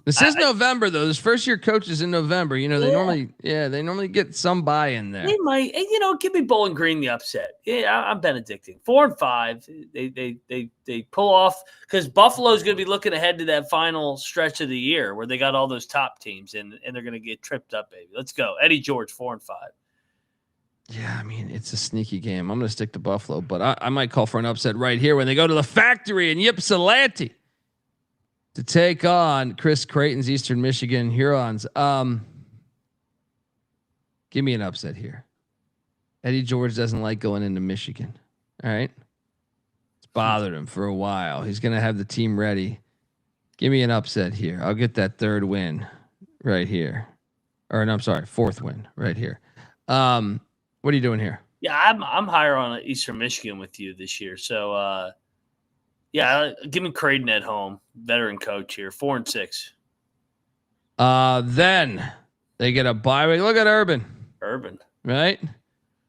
This is November though. This first year coach is in November. You know, they normally get some buy in there. They might, give me Bowling Green the upset. Yeah, I'm Benedicting 4-5. They pull off because Buffalo's going to be looking ahead to that final stretch of the year where they got all those top teams and they're going to get tripped up, baby. Let's go, Eddie George 4-5. Yeah, I mean it's a sneaky game. I'm going to stick to Buffalo, but I might call for an upset right here when they go to the factory in Ypsilanti to take on Chris Creighton's Eastern Michigan Hurons. Give me an upset here. Eddie George doesn't like going into Michigan. All right. It's bothered him for a while. He's going to have the team ready. Give me an upset here. I'll get that third win right here. Or no, I'm sorry, fourth win right here. What are you doing here? Yeah, I'm higher on Eastern Michigan with you this year. So yeah, give me Creighton at home. Veteran coach here, 4-6. Then they get a bye week. Look at Urban, right?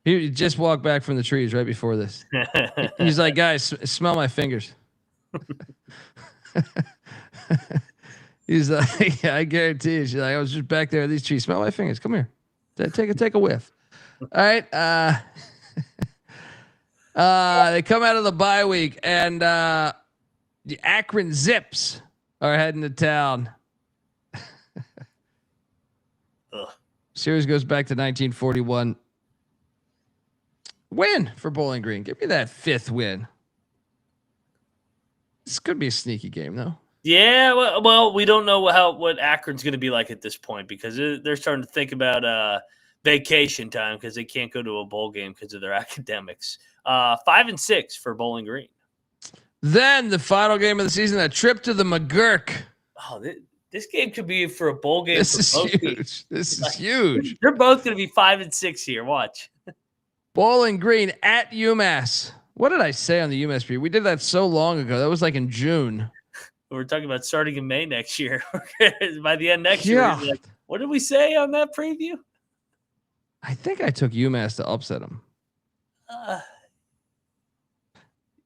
He just walked back from the trees right before this. He's like, guys, smell my fingers. He's like, yeah, I guarantee you. She's like, I was just back there at these trees. Smell my fingers. Come here. Take a whiff. All right. They come out of the bye week, and the Akron Zips are heading to town. Series goes back to 1941. Win for Bowling Green. Give me that fifth win. This could be a sneaky game, though. Yeah, well, we don't know what Akron's going to be like at this point because they're starting to think about vacation time because they can't go to a bowl game because of their academics. 5-6 for Bowling Green. Then the final game of the season, a trip to the McGurk. Oh, this game could be for a bowl game. This is huge. This is huge. They're both going to be 5-6 here. Watch. Bowling Green at UMass. What did I say on the UMass preview? We did that so long ago. That was like in June. We're talking about starting in May next year. By the end next year, like, what did we say on that preview? I think I took UMass to upset them.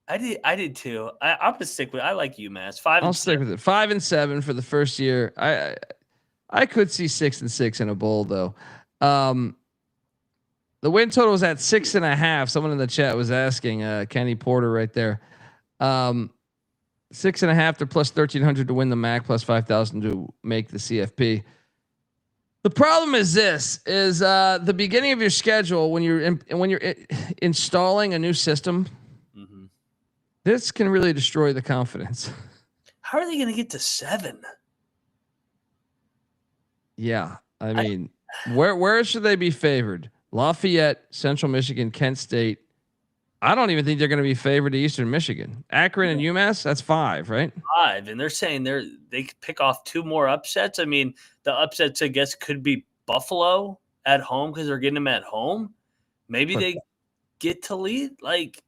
I did too. I'm gonna stick with. I like UMass. I'll stick with it. 5-7 for the first year. I could see 6-6 in a bowl though. The win total was at 6.5. Someone in the chat was asking. Kenny Porter right there. 6.5. They're plus 1,300 to win the MAC, plus 5,000 to make the CFP. The problem is this: is the beginning of your schedule when you're installing a new system. Mm-hmm. This can really destroy the confidence. How are they going to get to 7? Yeah, I mean, where should they be favored? Lafayette, Central Michigan, Kent State. I don't even think they're going to be favored to Eastern Michigan. Akron and UMass, that's 5, right? 5, and they're saying they could pick off 2 more upsets. I mean, the upsets, I guess, could be Buffalo at home because they're getting them at home. Maybe they get to lead. Like,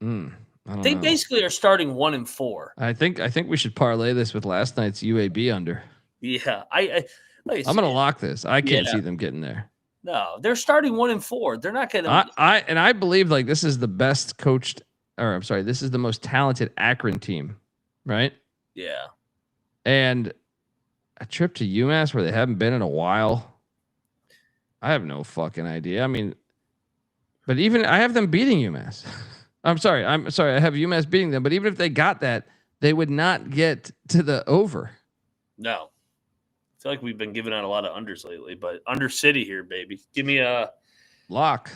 they basically are starting 1-4. I think we should parlay this with last night's UAB under. Yeah, I'm going to lock this. I can't see them getting there. No, they're starting 1-4. They're not going to. I believe like this is the best coached, or I'm sorry, this is the most talented Akron team, right? Yeah. And a trip to UMass where they haven't been in a while. I have no fucking idea. I mean, but even I have them beating UMass. I'm sorry. I have UMass beating them, but even if they got that, they would not get to the over. No. I feel like we've been giving out a lot of unders lately, but under city here, baby. Give me a lock.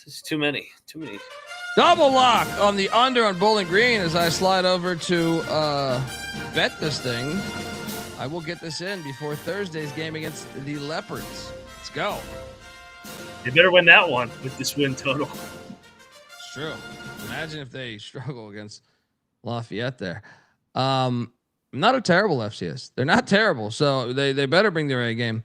It's too many. Double lock on the under on Bowling Green as I slide over to bet this thing. I will get this in before Thursday's game against the Leopards. Let's go. They better win that one with this win total. It's true. Imagine if they struggle against Lafayette there. Not a terrible FCS. They're not terrible, so they better bring their A game.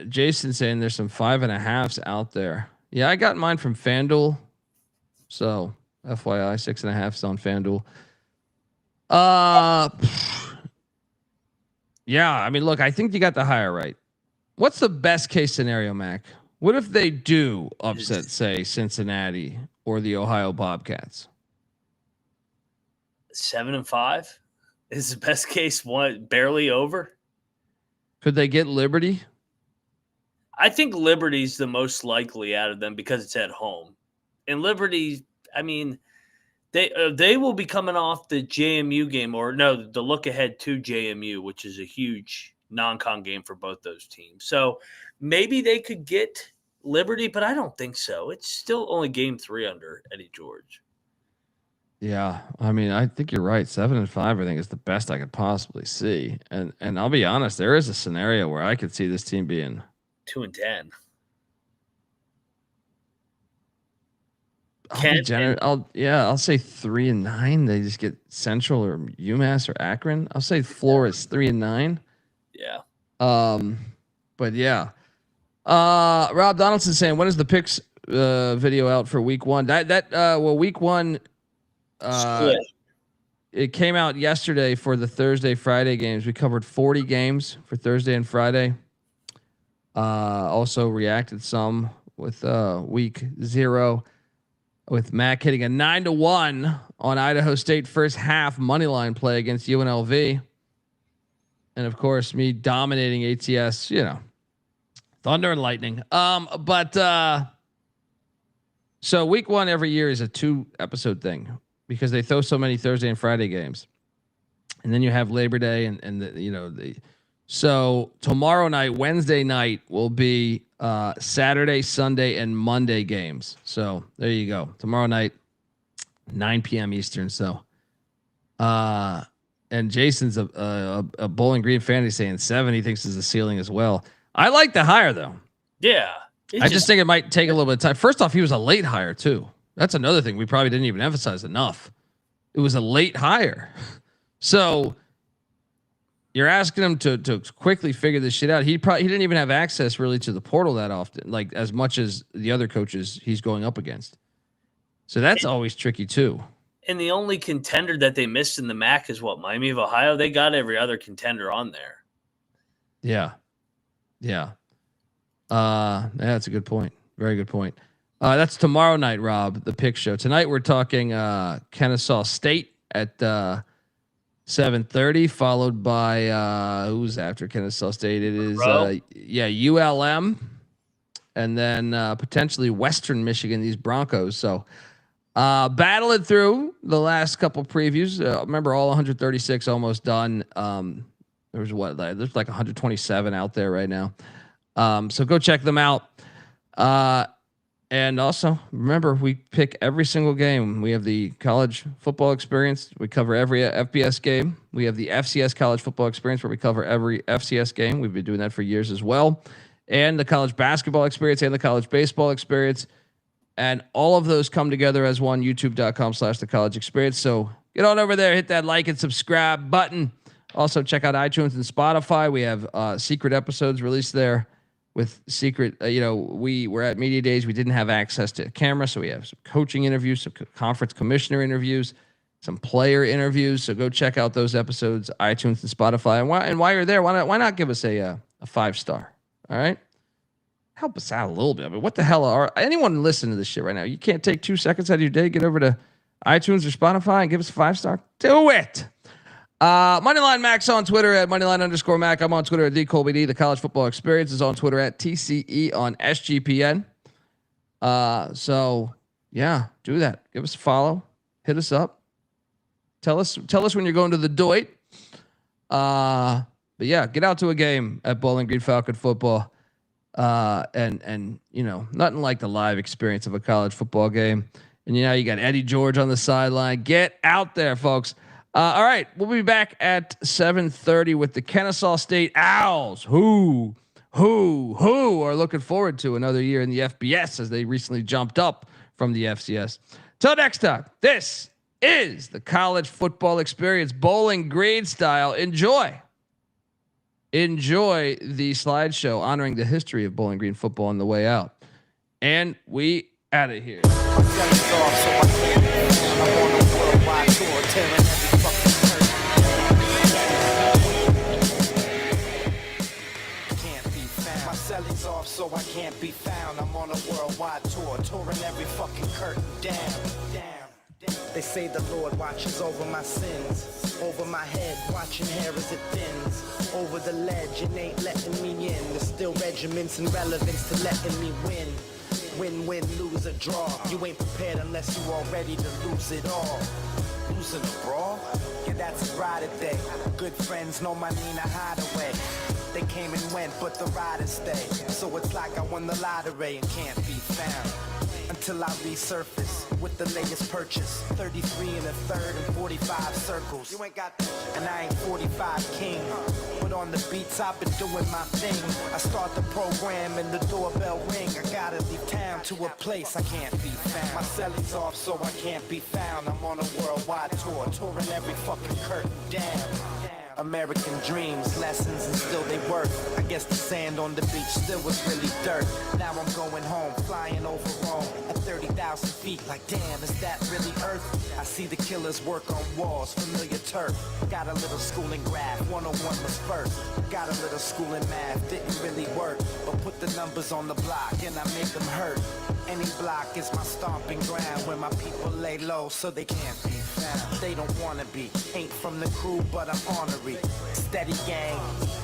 Jason saying there's some 5.5s out there. Yeah, I got mine from FanDuel. So FYI, 6.5s on FanDuel. Yeah, I mean, look, I think you got the higher right. What's the best case scenario, Mac? What if they do upset, say, Cincinnati or the Ohio Bobcats? 7-5 is the best case one, barely over. Could they get Liberty? I think Liberty's the most likely out of them because it's at home. And Liberty, I mean, they will be coming off the JMU game, or no, the look ahead to JMU, which is a huge non-con game for both those teams. So maybe they could get Liberty, but I don't think so. It's still only game 3 under Eddie George. Yeah, I mean, I think you're right. 7-5, I think, is the best I could possibly see. And I'll be honest, there is a scenario where I could see this team being 2-10. I'll say 3-9. They just get Central or UMass or Akron. I'll say floor is 3-9. Yeah. But yeah. Rob Donaldson saying, when is the picks video out for week 1? Week 1 it came out yesterday for the Thursday Friday games. We covered 40 games for Thursday and Friday. Also reacted some with week 0 with Mac hitting a 9-1 on Idaho State first half money line play against UNLV. And of course, me dominating ATS, thunder and lightning. So week 1 every year is a 2-episode thing because they throw so many Thursday and Friday games. And then you have Labor Day so tomorrow night, Wednesday night will be Saturday, Sunday, and Monday games. So there you go. Tomorrow night, 9 p.m. Eastern. So, and Jason's a Bowling Green fan. He's saying 7. He thinks is the ceiling as well. I like the hire though. Yeah. I just think it might take a little bit of time. First off, he was a late hire too. That's another thing we probably didn't even emphasize enough. It was a late hire. So you're asking him to quickly figure this shit out. He didn't even have access really to the portal that often, like as much as the other coaches he's going up against. So that's always tricky too. And the only contender that they missed in the MAC is what, Miami of Ohio? They got every other contender on there. Yeah. Yeah. That's a good point. Very good point. That's tomorrow night, Rob, the pick show. Tonight we're talking Kennesaw State at 7:30, followed by who's after Kennesaw State? It is ULM, and then potentially Western Michigan. These Broncos. So battling through the last couple previews. Remember, all 136 almost done. There's like 127 out there right now. So go check them out. And also remember, we pick every single game. We have the college football experience. We cover every FBS game. We have the FCS college football experience where we cover every FCS game. We've been doing that for years as well. And the college basketball experience and the college baseball experience. And all of those come together as one, youtube.com/the college experience. So get on over there, hit that like and subscribe button. Also check out iTunes and Spotify. We have secret episodes released there. With secret, we were at Media Days. We didn't have access to a camera, so we have some coaching interviews, some conference commissioner interviews, some player interviews. So go check out those episodes, iTunes and Spotify. And while you're there, why not give us a 5-star? All right, help us out a little bit. I mean, what the hell are anyone listening to this shit right now? You can't take 2 seconds out of your day, get over to iTunes or Spotify and give us a 5-star. Do it. Moneyline Max on Twitter at Moneyline_Mac. I'm on Twitter at DColbyD. The College Football Experience is on Twitter at TCE on SGPN. So yeah, do that. Give us a follow. Hit us up. Tell us when you're going to the Deut. But yeah, get out to a game at Bowling Green Falcon football. And nothing like the live experience of a college football game. And you got Eddie George on the sideline. Get out there, folks. All right, we'll be back at 7:30 with the Kennesaw State Owls, who are looking forward to another year in the FBS as they recently jumped up from the FCS. Till next time, this is the College Football Experience, Bowling Green style. Enjoy the slideshow honoring the history of Bowling Green football on the way out, and we out of here. Off so I can't be found. I'm on a worldwide tour, touring every fucking curtain down. They say the Lord watches over my sins, over my head, watching hair as it thins, over the ledge and ain't letting me in. There's still regiments and relevance to letting me win. Win, lose or draw. You ain't prepared unless you all ready to lose it all. Losing a brawl? Yeah, that's a ride day. Good friends know my Nina Hideaway. They came and went, but the riders stay. So it's like I won the lottery and can't be found until I resurface with the latest purchase. 33 and a third and 45 circles. You ain't got that. And I ain't 45 king. But on the beats, I've been doing my thing. I start the program and the doorbell ring. I gotta leave town to a place I can't be found. My celly's off, so I can't be found. I'm on a worldwide tour, touring every fucking curtain down. American dreams, lessons, and still they work. I guess the sand on the beach still was really dirt. Now I'm going home, flying over Rome at 30,000 feet. Like, damn, is that really Earth? I see the killers work on walls, familiar turf. Got a little school in graph, 101 was first. Got a little school in math, didn't really work. But put the numbers on the block and I make them hurt. Any block is my stomping ground where my people lay low so they can't be found. They don't wanna be, ain't from the crew but I'm ornery. Steady gang,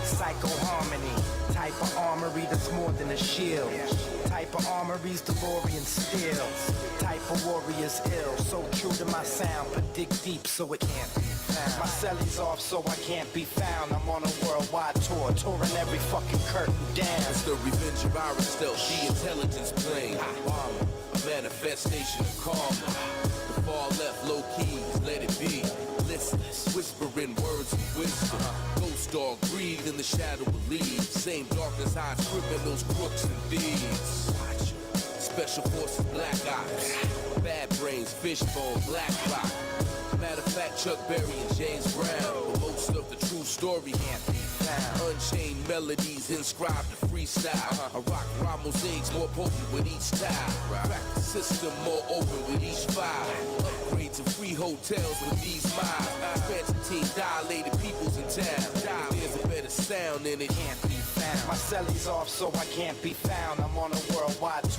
psycho harmony. Type of armory that's more than a shield. Type of armory's DeLorean steel. Type of warrior's ill. So true to my sound, but dig deep so it can't be found. My celly's off so I can't be found. I'm on a worldwide tour, touring every fucking curtain down. It's the revenge of our stealth, the intelligence plane. Obama, a manifestation of karma. The far left, low keys, let it be. Listless, whispering words of wisdom. Ghost dog breathe in the shadow of leaves. Same darkness hides criminals, crooks, and thieves. Special forces, black ops. Bad brains, fishbone, black rock. Matter of fact, Chuck Berry and James Brown. But most of the true story can't be found. Unchained melodies inscribed to freestyle. I rock rhyme mosaics more potent with each style. Crack the system more open with each file. Upgrade to free hotels with these miles. Expansion team dilated peoples in town. There's a better sound in it. Can't be found. My celly's off so I can't be found. I'm on a worldwide tour.